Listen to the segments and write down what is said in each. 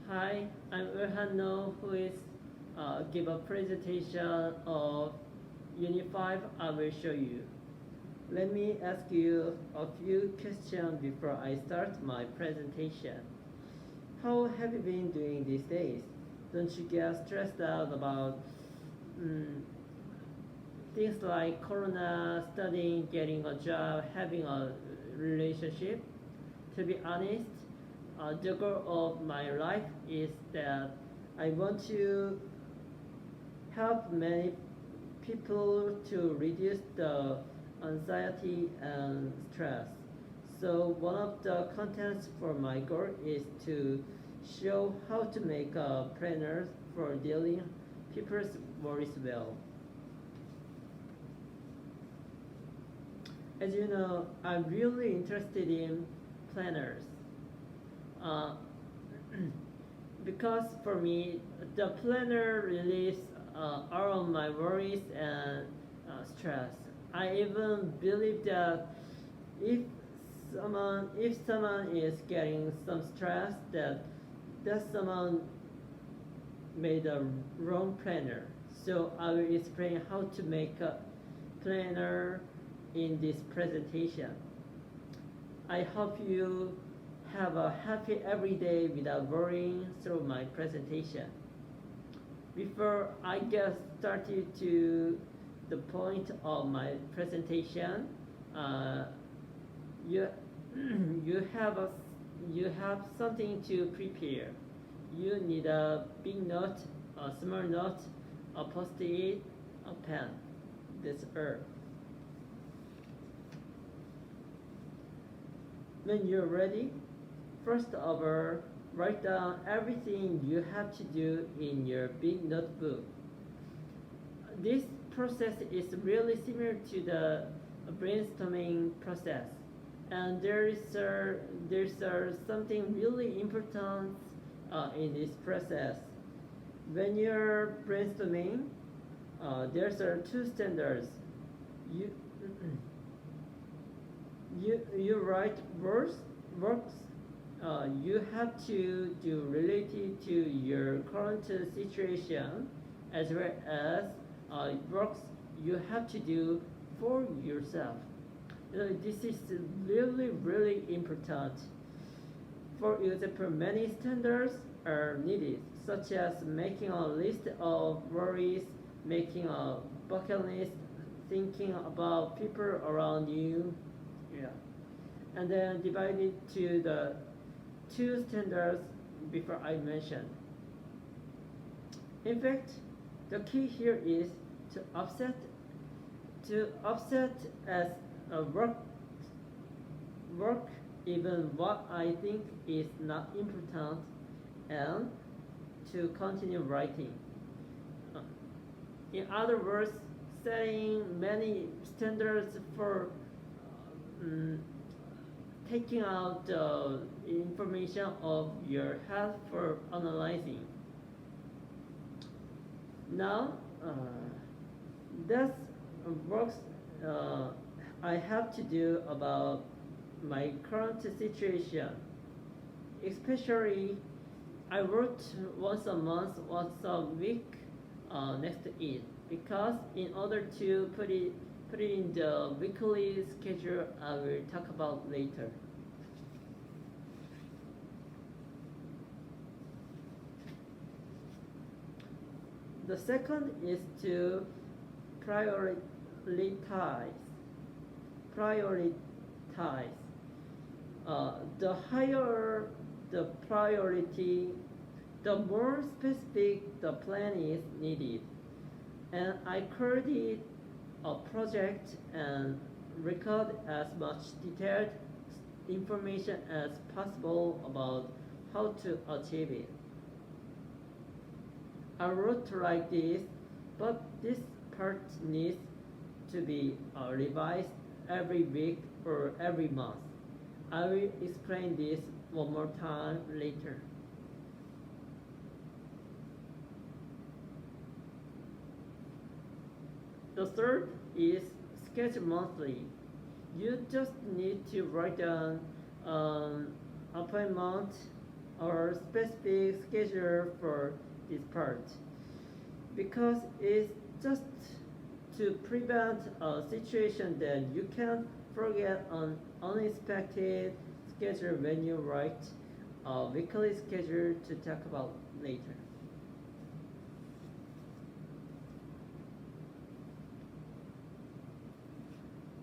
Hi, I'm Urhano, who is give a presentation of Unit 5. I will show you. Let me ask you a few questions before I start my presentation. How have you been doing these days? Don't you get stressed out about things like Corona, studying, getting a job, having a relationship? To be honest, the goal of my life is that I want to help many people to reduce the anxiety and stress. So one of the contents for my goal is to show how to make a planner for dealing people's worries well. As you know, I'm really interested in planners. Because for me, the planner relieves all of my worries and stress. I even believe that if someone is getting some stress, that someone made a wrong planner. So I will explain how to make a planner in this presentation. I hope you have a happy every day without worrying through my presentation. Before I get started to the point of my presentation, you have something to prepare. You need a big note, a small note, a post-it, a pen. That's all. When you're ready, first of all, write down everything you have to do in your big notebook. This process is really similar to the brainstorming process, and there's something really important in this process. When you're brainstorming, there's two standards. You write works you have to do related to your current situation, as well as works you have to do for yourself. This is really important. For example, many standards are needed, such as making a list of worries, making a bucket list, thinking about people around you, and then divide it to the two standards before I mentioned. In fact, the key here is to offset as a work even what I think is not important, and to continue writing. In other words, setting many standards for taking out the information of your head for analyzing. Now, that's works I have to do about my current situation. Especially, I wrote once a month, once a week next to it, because in order to put it in the weekly schedule, I will talk about later. The second is to prioritize. The higher the priority, the more specific the plan is needed. And I called it a project and record as much detailed information as possible about how to achieve it. I wrote like this, but this part needs to be revised every week or every month. I will explain this one more time later. The third is sketch monthly. You just need to write down appointment, or specific schedule for this part, because it's just to prevent a situation that you can't forget an unexpected schedule when you write a weekly schedule to talk about later.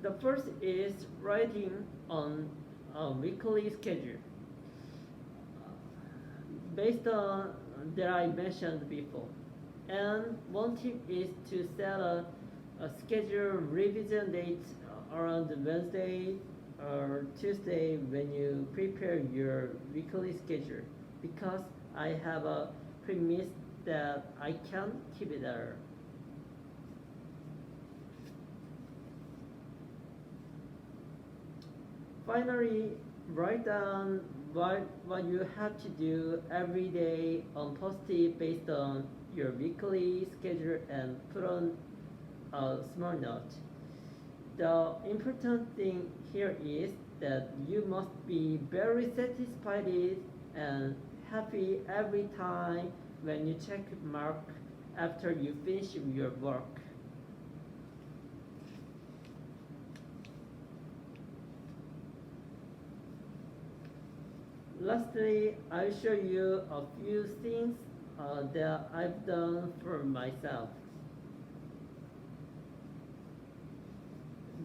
The first is writing on a weekly schedule. Based on that I mentioned before. And one tip is to set a schedule revision date around Wednesday or Tuesday when you prepare your weekly schedule, because I have a premise that I can keep it there. Finally, write down what you have to do every day on Post-it based on your weekly schedule and put on a small note. The important thing here is that you must be very satisfied and happy every time when you check mark after you finish your work. Lastly, I'll show you a few things that I've done for myself.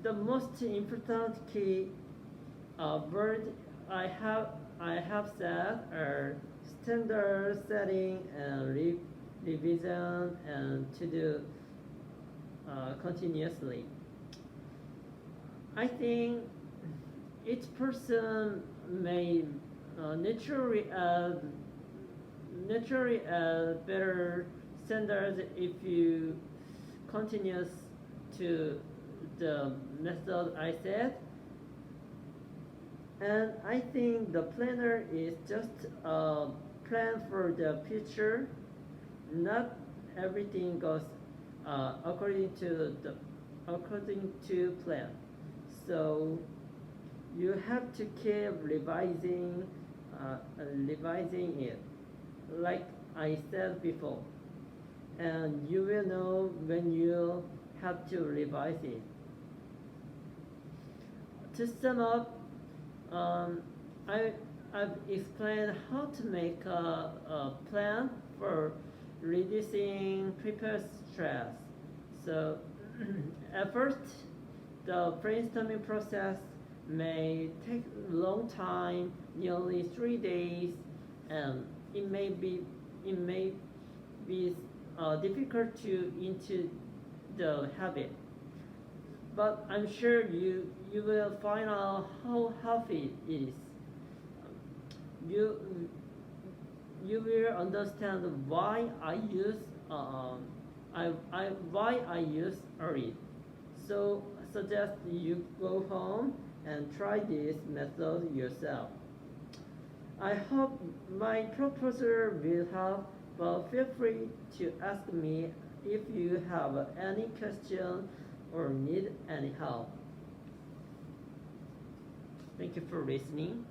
The most important key word I have set are standard setting and revision and to do continuously. I think each person may naturally add better standards if you continue to the method I said. And I think the planner is just a plan for the future. Not everything goes according to plan. So you have to keep revising it, like I said before, and you will know when you have to revise it. To sum up, I've explained how to make a plan for reducing prepared stress. So at first, the brainstorming process may take a long time, nearly 3 days, and it may be difficult to into the habit. But I'm sure you will find out how healthy it is. You will understand why I use it. So suggest you go home and try this method yourself. I hope my proposal will help, but feel free to ask me if you have any question or need any help. Thank you for listening.